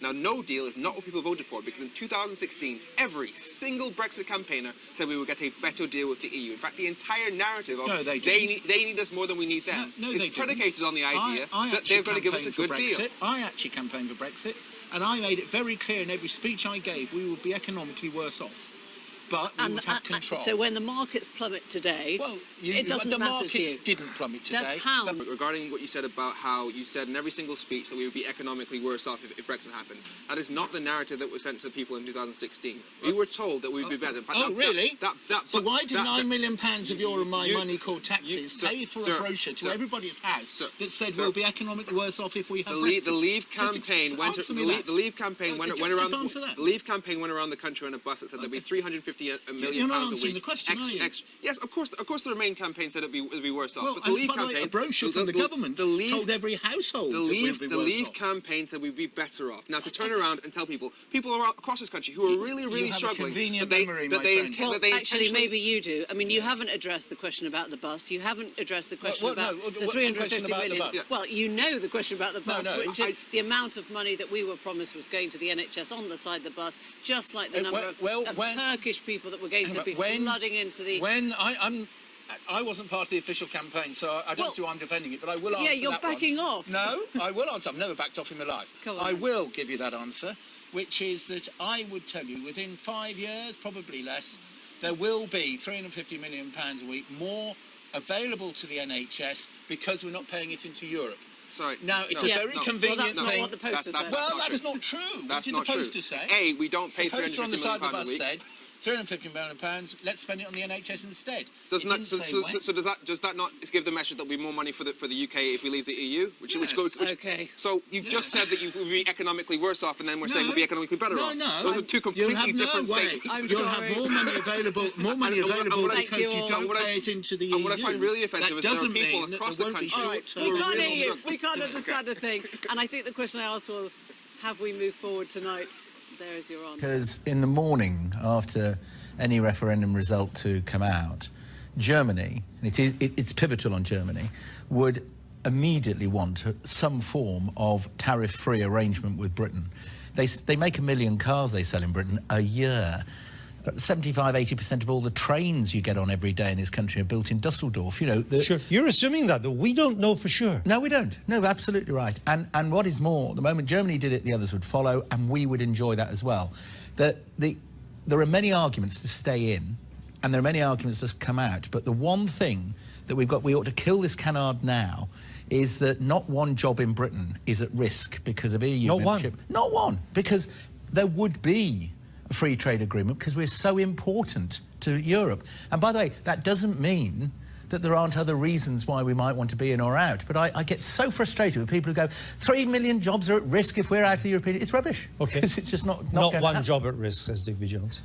Now, no deal is not what people voted for, because in 2016, every single Brexit campaigner said we would get a better deal with the EU. In fact, the entire narrative of they need us more than we need them is predicated on the idea that they're going to give us a good deal. I actually campaigned for Brexit, and I made it very clear in every speech I gave we would be economically worse off. But we would have control. So when the markets plummet today, well, it doesn't the matter to you. markets didn't plummet today. Regarding what you said about how you said in every single speech that we would be economically worse off if Brexit happened, that is not the narrative that was sent to people in 2016. We were told that we would be better. Really? So why did £9 million of your and my money called taxes pay for a brochure to everybody's house that said we'll be economically worse off if we have Brexit? The Leave campaign went around the country on a bus that said there'd be 350 million You're not pounds a answering week. the question, are you? Yes, of course the Remain campaign said it'd be worse off. Well, but the Leave by the way, a brochure from the government told every household the Leave campaign said we'd be better off. Now, to turn around and tell people across this country who are really struggling, actually, maybe you do. I mean, you haven't addressed the question about the bus. You haven't addressed the question about the 350 million. Well, you know the question about the bus, which is the amount of money that we were promised was going to the NHS on the side of the bus, just like the number of Turkish people that were going to be flooding into the... I wasn't part of the official campaign, so I don't see why I'm defending it, but I will answer that. Yeah, you're backing off. No, I will answer. I've never backed off in my life. I will give you that answer, which is that I would tell you within 5 years, probably less, there will be £350 million a week more available to the NHS because we're not paying it into Europe. Sorry. Now, it's a very convenient thing. Not what the poster said. Well, that is not true. What did the poster say? We don't pay £350 million on the side of the bus said, £350 million, let's spend it on the NHS instead. Does that not give the message that there'll be more money for the UK if we leave the EU? Okay. So you've just said that you will be economically worse off, and then we're saying we'll be economically better off. No. Those are two completely different statements. You'll have more money available, because you don't pay it into the EU. And what I find really offensive is there are people across the country we can't hear you. We can't understand a thing. And I think the question I asked was, have we moved forward tonight? There is your answer. Because in the morning, after any referendum result to come out, Germany, and it's pivotal on Germany, would immediately want some form of tariff-free arrangement with Britain. They make 1 million cars they sell in Britain a year. 75–80% of all the trains you get on every day in this country are built in Dusseldorf. You know, sure. You're assuming that, though. We don't know for sure. No, we don't. No, absolutely right. And what is more, the moment Germany did it, the others would follow, and we would enjoy that as well. There are many arguments to stay in, and there are many arguments to come out. But the one thing that we ought to kill this canard now, is that not one job in Britain is at risk because of EU membership. Not one, because there would be a free trade agreement because we're so important to Europe. And by the way, that doesn't mean that there aren't other reasons why we might want to be in or out. But I get so frustrated with people who go, 3 million jobs are at risk if we're out of the European... It's rubbish. Okay. It's just not one happen. job at risk, says Digby Jones.